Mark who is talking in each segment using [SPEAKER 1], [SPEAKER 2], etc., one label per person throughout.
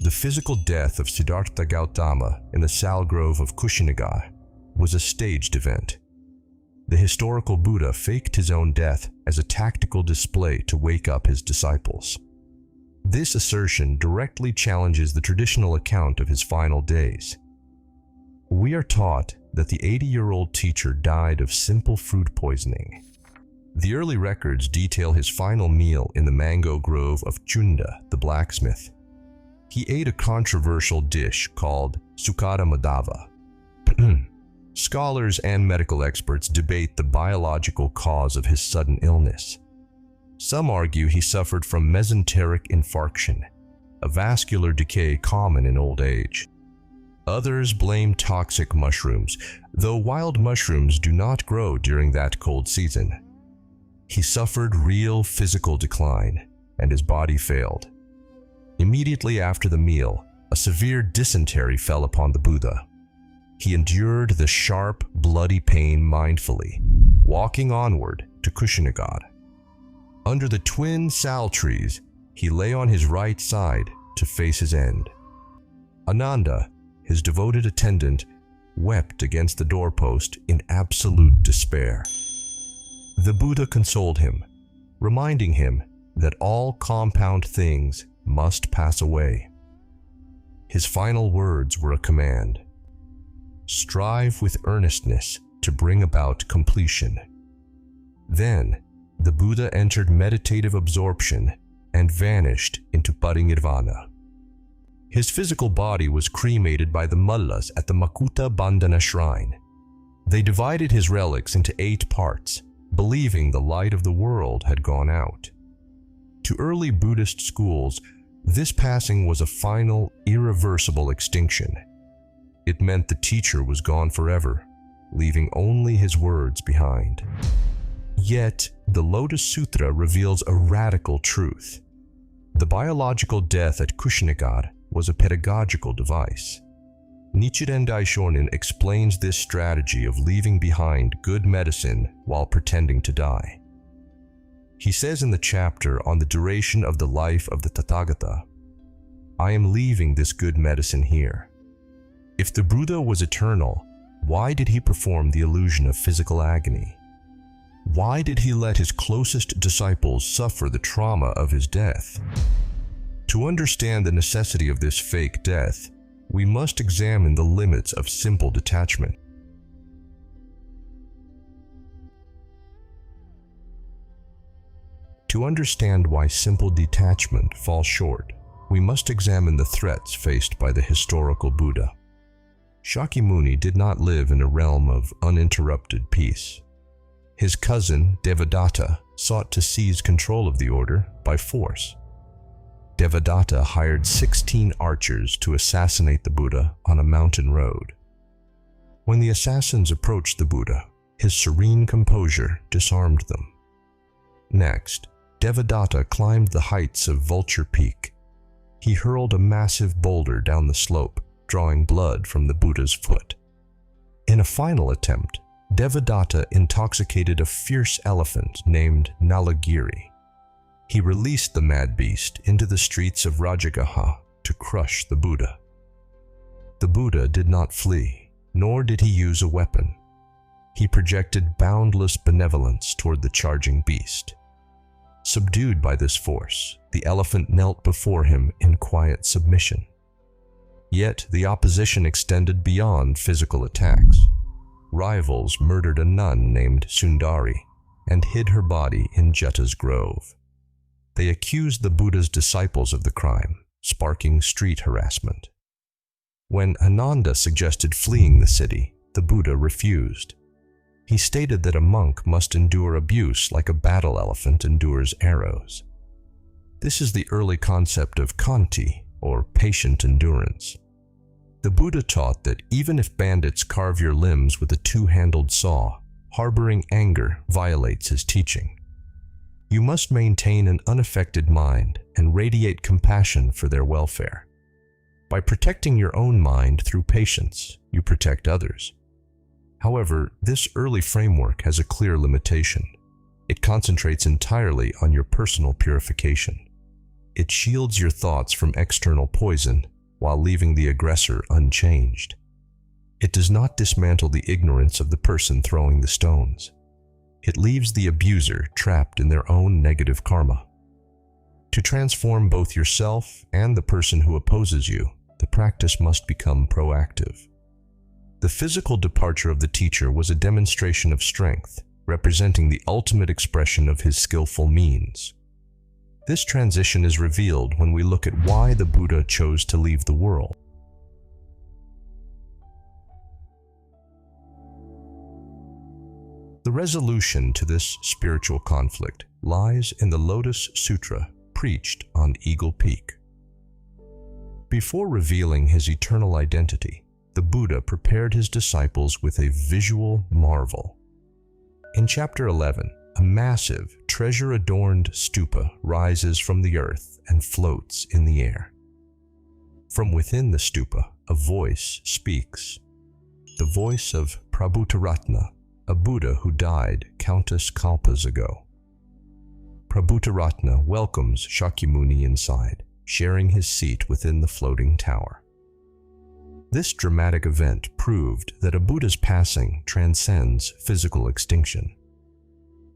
[SPEAKER 1] The physical death of Siddhartha Gautama in the sal-grove of Kushinagar was a staged event. The historical Buddha faked his own death as a tactical display to wake up his disciples. This assertion directly challenges the traditional account of his final days. We are taught that the 80-year-old teacher died of simple fruit poisoning. The early records detail his final meal in the mango grove of Chunda, the blacksmith. He ate a controversial dish called sukara madava. Scholars and medical experts debate the biological cause of his sudden illness. Some argue he suffered from mesenteric infarction, a vascular decay common in old age. Others blame toxic mushrooms, though wild mushrooms do not grow during that cold season. He suffered real physical decline, and his body failed. Immediately after the meal, a severe dysentery fell upon the Buddha. He endured the sharp, bloody pain mindfully, walking onward to Kushinagar. Under the twin sal trees, he lay on his right side to face his end. Ananda, his devoted attendant, wept against the doorpost in absolute despair. The Buddha consoled him, reminding him that all compound things must pass away. His final words were a command: strive with earnestness to bring about completion. Then, the Buddha entered meditative absorption and vanished into parinirvana. His physical body was cremated by the mullas at the Makuta Bandhana shrine. They divided his relics into 8 parts, believing the light of the world had gone out. To early Buddhist schools, this passing was a final, irreversible extinction. It meant the teacher was gone forever, leaving only his words behind. Yet, the Lotus Sutra reveals a radical truth. The biological death at Kushinagar was a pedagogical device. Nichiren Daishonin explains this strategy of leaving behind good medicine while pretending to die. He says in the chapter on the duration of the life of the Tathagata, "I am leaving this good medicine here." If the Buddha was eternal, why did he perform the illusion of physical agony? Why did he let his closest disciples suffer the trauma of his death? To understand the necessity of this fake death, we must examine the limits of simple detachment. To understand why simple detachment falls short, we must examine the threats faced by the historical Buddha. Shakyamuni did not live in a realm of uninterrupted peace. His cousin, Devadatta, sought to seize control of the order by force. Devadatta hired 16 archers to assassinate the Buddha on a mountain road. When the assassins approached the Buddha, his serene composure disarmed them. Next, Devadatta climbed the heights of Vulture Peak. He hurled a massive boulder down the slope, drawing blood from the Buddha's foot. In a final attempt, Devadatta intoxicated a fierce elephant named Nalagiri. He released the mad beast into the streets of Rajagaha to crush the Buddha. The Buddha did not flee, nor did he use a weapon. He projected boundless benevolence toward the charging beast. Subdued by this force, the elephant knelt before him in quiet submission. Yet the opposition extended beyond physical attacks. Rivals murdered a nun named Sundari and hid her body in Jetta's grove. They accused the Buddha's disciples of the crime, sparking street harassment. When Ananda suggested fleeing the city, the Buddha refused. He stated that a monk must endure abuse like a battle elephant endures arrows. This is the early concept of khanti, or patient endurance. The Buddha taught that even if bandits carve your limbs with a two-handled saw, harboring anger violates his teaching. You must maintain an unaffected mind and radiate compassion for their welfare. By protecting your own mind through patience, you protect others. However, this early framework has a clear limitation. It concentrates entirely on your personal purification. It shields your thoughts from external poison while leaving the aggressor unchanged. It does not dismantle the ignorance of the person throwing the stones. It leaves the abuser trapped in their own negative karma. To transform both yourself and the person who opposes you, the practice must become proactive. The physical departure of the teacher was a demonstration of strength, representing the ultimate expression of his skillful means. This transition is revealed when we look at why the Buddha chose to leave the world. The resolution to this spiritual conflict lies in the Lotus Sutra preached on Eagle Peak. Before revealing his eternal identity, the Buddha prepared his disciples with a visual marvel. In Chapter 11, a massive, treasure-adorned stupa rises from the earth and floats in the air. From within the stupa, a voice speaks. The voice of Prabhutaratna, a Buddha who died countless kalpas ago. Prabhutaratna welcomes Shakyamuni inside, sharing his seat within the floating tower. This dramatic event proved that a Buddha's passing transcends physical extinction.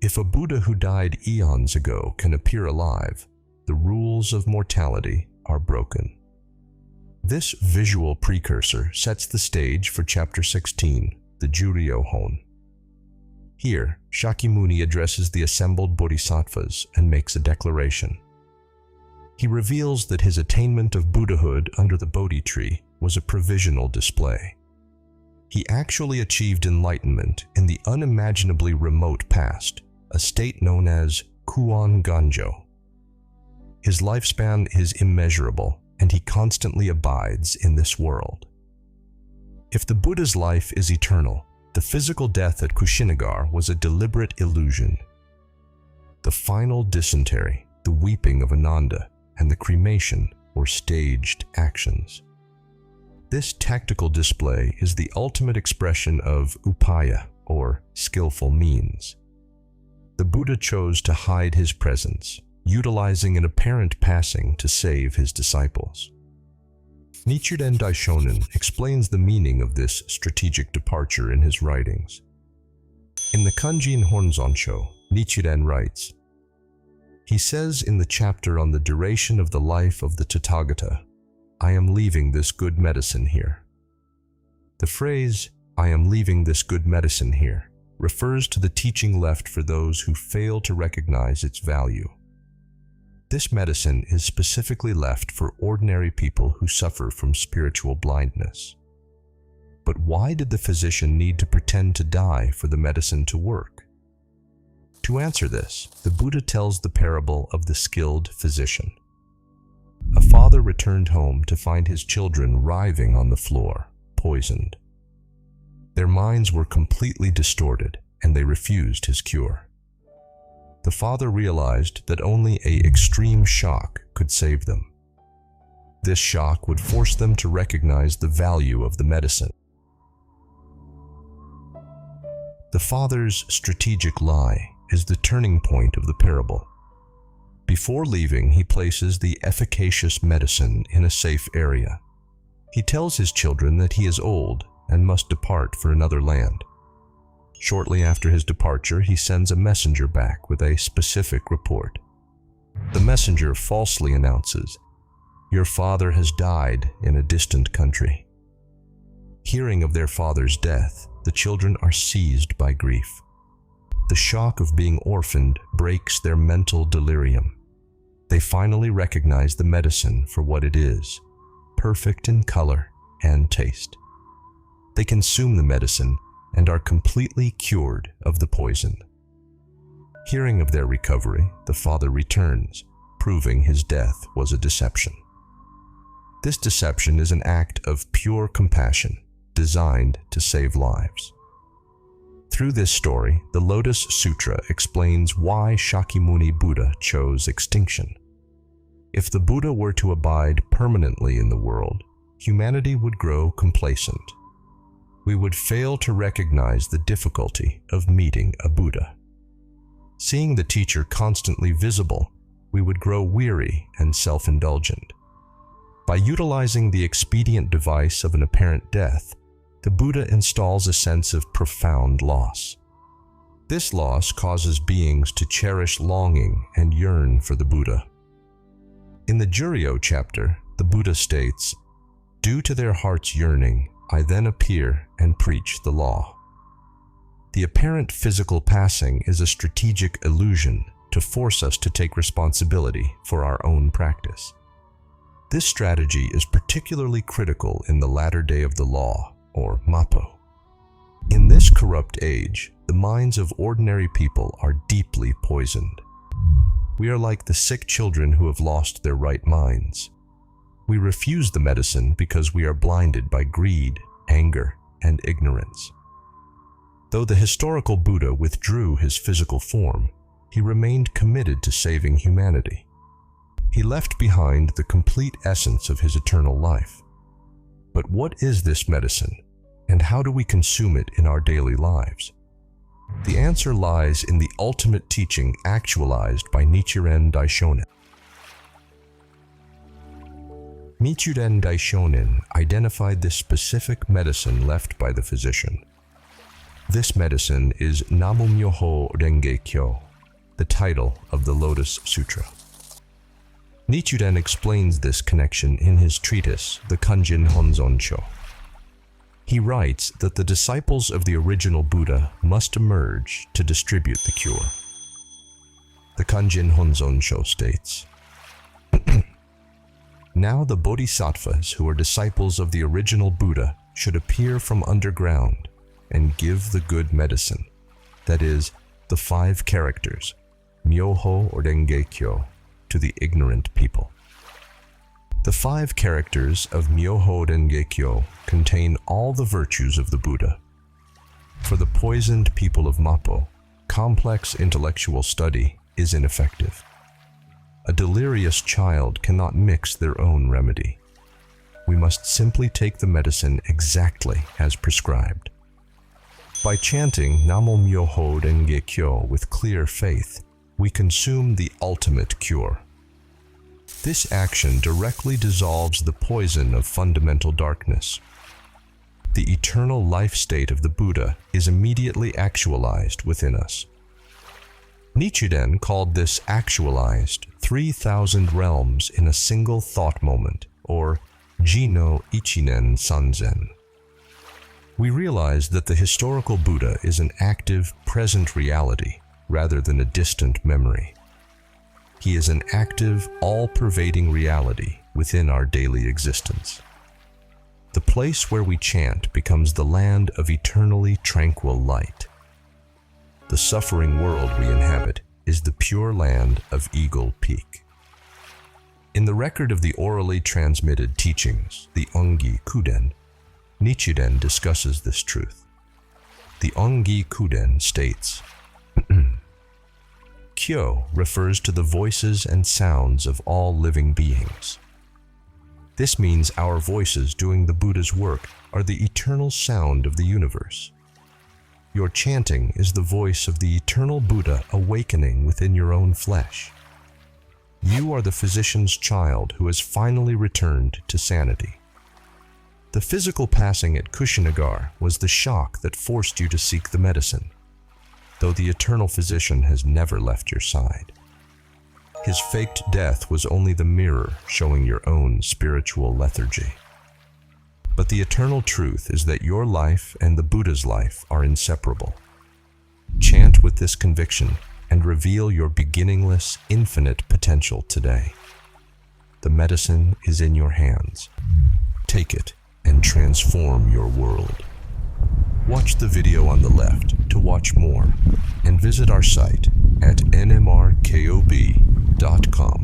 [SPEAKER 1] If a Buddha who died eons ago can appear alive, the rules of mortality are broken. This visual precursor sets the stage for Chapter 16, the Juryo-hon. Here, Shakyamuni addresses the assembled bodhisattvas and makes a declaration. He reveals that his attainment of Buddhahood under the Bodhi tree was a provisional display. He actually achieved enlightenment in the unimaginably remote past, a state known as Kuon Ganjo. His lifespan is immeasurable, and he constantly abides in this world. If the Buddha's life is eternal, the physical death at Kushinagar was a deliberate illusion. The final dysentery, the weeping of Ananda, and the cremation were staged actions. This tactical display is the ultimate expression of Upaya, or skillful means. The Buddha chose to hide his presence, utilizing an apparent passing to save his disciples. Nichiren Daishonin explains the meaning of this strategic departure in his writings. In the Kanjin Honzonsho, Nichiren writes, he says in the chapter on the duration of the life of the Tathagata, I am leaving this good medicine here. The phrase, I am leaving this good medicine here, refers to the teaching left for those who fail to recognize its value. This medicine is specifically left for ordinary people who suffer from spiritual blindness. But why did the physician need to pretend to die for the medicine to work? To answer this, the Buddha tells the parable of the skilled physician. A father returned home to find his children writhing on the floor, poisoned. Their minds were completely distorted, and they refused his cure. The father realized that only an extreme shock could save them. This shock would force them to recognize the value of the medicine. The father's strategic lie is the turning point of the parable. Before leaving, he places the efficacious medicine in a safe area. He tells his children that he is old and must depart for another land. Shortly after his departure, he sends a messenger back with a specific report. The messenger falsely announces, "Your father has died in a distant country." Hearing of their father's death, the children are seized by grief. The shock of being orphaned breaks their mental delirium. They finally recognize the medicine for what it is, perfect in color and taste. They consume the medicine and are completely cured of the poison. Hearing of their recovery, the father returns, proving his death was a deception. This deception is an act of pure compassion, designed to save lives. Through this story, the Lotus Sutra explains why Shakyamuni Buddha chose extinction. If the Buddha were to abide permanently in the world, humanity would grow complacent. We would fail to recognize the difficulty of meeting a Buddha. Seeing the teacher constantly visible, we would grow weary and self-indulgent. By utilizing the expedient device of an apparent death, the Buddha installs a sense of profound loss. This loss causes beings to cherish longing and yearn for the Buddha. In the Juryo chapter, the Buddha states, "Due to their heart's yearning, I then appear and preach the law." The apparent physical passing is a strategic illusion to force us to take responsibility for our own practice. This strategy is particularly critical in the latter day of the law, or Mappo. In this corrupt age, the minds of ordinary people are deeply poisoned. We are like the sick children who have lost their right minds. We refuse the medicine because we are blinded by greed, anger, and ignorance. Though the historical Buddha withdrew his physical form, he remained committed to saving humanity. He left behind the complete essence of his eternal life. But what is this medicine, and how do we consume it in our daily lives? The answer lies in the ultimate teaching actualized by Nichiren Daishonin. Nichiren Daishonin identified this specific medicine left by the physician. This medicine is Namu-myoho-renge-kyo, the title of the Lotus Sutra. Nichiren explains this connection in his treatise, the Kanjin Honzonsho. He writes that the disciples of the original Buddha must emerge to distribute the cure. The Kanjin Honzonsho states, "Now the bodhisattvas who are disciples of the original Buddha should appear from underground and give the good medicine, that is, the 5 characters, Myoho-renge-kyo, to the ignorant people." The 5 characters of Myoho-renge-kyo contain all the virtues of the Buddha. For the poisoned people of Mappo, complex intellectual study is ineffective. A delirious child cannot mix their own remedy. We must simply take the medicine exactly as prescribed. By chanting Namu-myoho-renge-kyo with clear faith, we consume the ultimate cure. This action directly dissolves the poison of fundamental darkness. The eternal life state of the Buddha is immediately actualized within us. Nichiren called this actualized 3,000 realms in a single thought moment, or Jino Ichinen Sanzen. We realize that the historical Buddha is an active, present reality rather than a distant memory. He is an active, all-pervading reality within our daily existence. The place where we chant becomes the land of eternally tranquil light. The suffering world we inhabit is the pure land of Eagle Peak. In the record of the orally transmitted teachings, the Ongi Kuden, Nichiren discusses this truth. The Ongi Kuden states, Kyo refers to the voices and sounds of all living beings. This means our voices doing the Buddha's work are the eternal sound of the universe. Your chanting is the voice of the eternal Buddha awakening within your own flesh. You are the physician's child who has finally returned to sanity. The physical passing at Kushinagar was the shock that forced you to seek the medicine, though the eternal physician has never left your side. His faked death was only the mirror showing your own spiritual lethargy. But the eternal truth is that your life and the Buddha's life are inseparable. Chant with this conviction and reveal your beginningless, infinite potential today. The medicine is in your hands. Take it and transform your world. Watch the video on the left to watch more, and visit our site at NMRKOB.com.